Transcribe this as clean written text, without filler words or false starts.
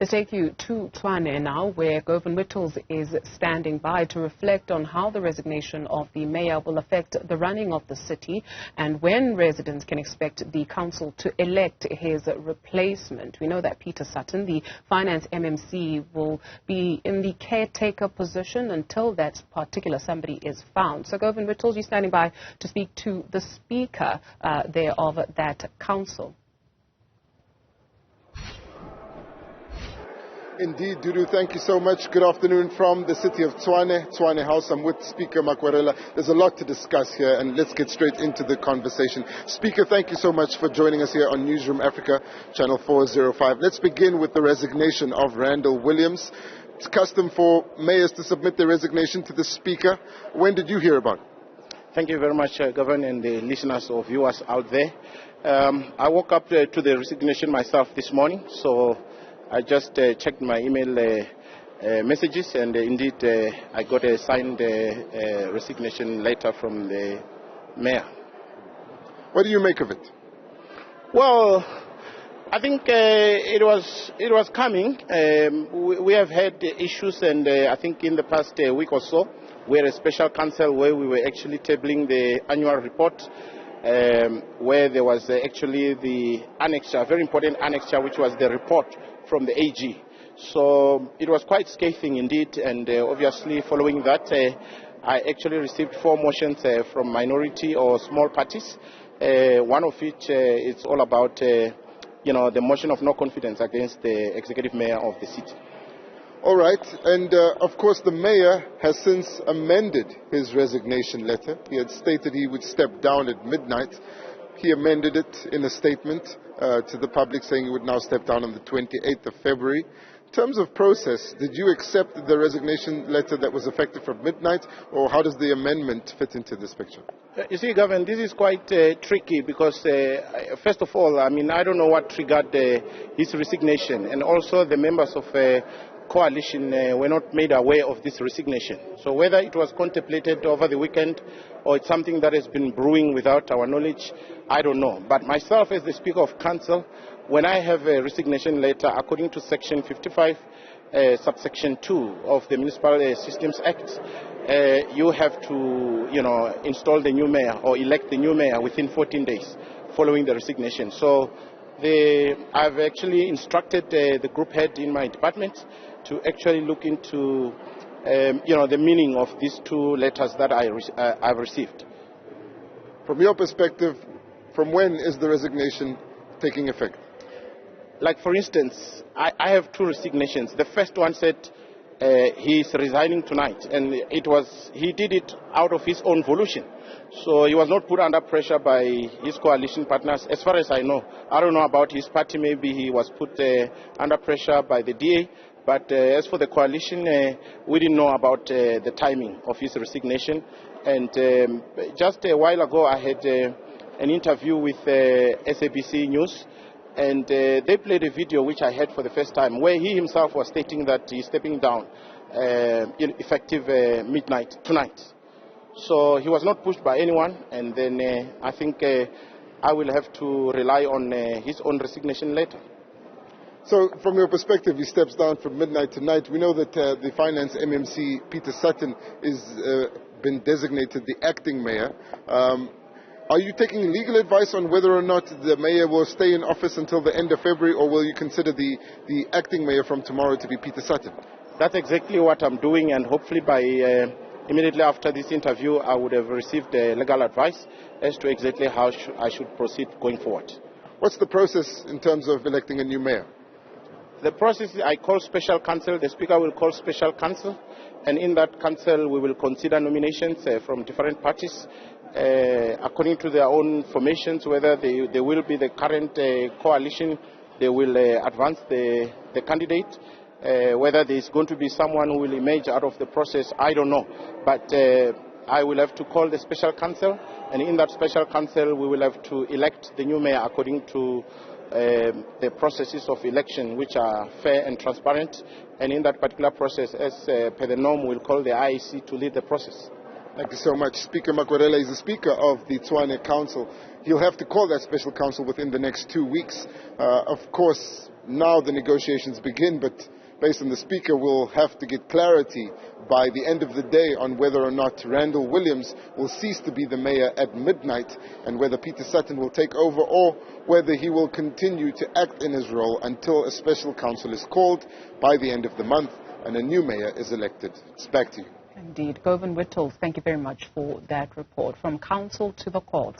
Let's take you to Tshwane now, where Govan Whittles is standing by to reflect on how the resignation of the mayor will affect the running of the city and when residents can expect the council to elect his replacement. We know that Peter Sutton, the Finance MMC, will be in the caretaker position until that particular somebody is found. So Govan Whittles, you're standing by to speak to the Speaker there of that council. Indeed, Dudu, thank you so much. Good afternoon from the city of Tshwane House. I'm with Speaker Makwarela. There's a lot to discuss here, and let's get straight into the conversation. Speaker, thank you so much for joining us here on Newzroom Afrika, Channel 405. Let's begin with the resignation of Randall Williams. It's custom for mayors to submit their resignation to the Speaker. When did you hear about it? Thank you very much, Govan, and the listeners or viewers out there. I woke up to the resignation myself this morning, so I just checked my email messages, and indeed I got a signed resignation letter from the mayor. What do you make of it? Well, I think it was coming. We have had issues, and I think in the past week or so, we had a special council where we were actually tabling the annual report, where there was actually the annexure, a very important annexure, which was the report from the AG. So it was quite scathing indeed, and obviously following that, I actually received 4 motions from minority or small parties. One of which is all about the motion of no confidence against the executive mayor of the city. All right, and of course the mayor has since amended his resignation letter. He had stated he would step down at midnight. He amended it in a statement to the public, saying he would now step down on the 28th of February. In terms of process, did you accept the resignation letter that was effective from midnight, or how does the amendment fit into this picture? You see, Govan, this is quite tricky because, first of all, I don't know what triggered his resignation, and also the members of coalition were not made aware of this resignation. So whether it was contemplated over the weekend or it's something that has been brewing without our knowledge, I don't know. But myself, as the Speaker of Council, when I have a resignation letter, according to Section 55, subsection 2 of the Municipal Systems Act, you have to, install the new mayor or elect the new mayor within 14 days following the resignation. So I've actually instructed the group head in my department to actually look into, the meaning of these 2 letters that I've received. From your perspective, from when is the resignation taking effect? Like, for instance, I have 2 resignations. The first one said he's resigning tonight, and he did it out of his own volition. So he was not put under pressure by his coalition partners, as far as I know. I don't know about his party. Maybe he was put under pressure by the DA. But as for the coalition, we didn't know about the timing of his resignation. And just a while ago, I had an interview with SABC News, and they played a video which I heard for the first time, where he himself was stating that he's stepping down effective midnight tonight. So he was not pushed by anyone, and then I think I will have to rely on his own resignation letter. So from your perspective, he steps down from midnight tonight. We know that the Finance MMC Peter Sutton is been designated the acting mayor. Are you taking legal advice on whether or not the mayor will stay in office until the end of February, or will you consider the acting mayor from tomorrow to be Peter Sutton? That's exactly what I'm doing, and hopefully by immediately after this interview, I would have received legal advice as to exactly how I should proceed going forward. What's the process in terms of electing a new mayor? The process, I call special council. The Speaker will call special council, and in that council we will consider nominations from different parties according to their own formations, whether they will be the current coalition, they will advance the candidate. Whether there is going to be someone who will emerge out of the process, I don't know. But I will have to call the special council, and in that special council we will have to elect the new mayor according to the processes of election, which are fair and transparent. And in that particular process, as per the norm, we'll call the IEC to lead the process. Thank you so much. Speaker Makwarela is the Speaker of the Tshwane Council. He'll have to call that special council within the next 2 weeks. Of course, now the negotiations begin, but based on the Speaker, we'll have to get clarity by the end of the day on whether or not Randall Williams will cease to be the mayor at midnight and whether Peter Sutton will take over or whether he will continue to act in his role until a special council is called by the end of the month and a new mayor is elected. It's back to you. Indeed. Govan Whittles, thank you very much for that report. From council to the courts.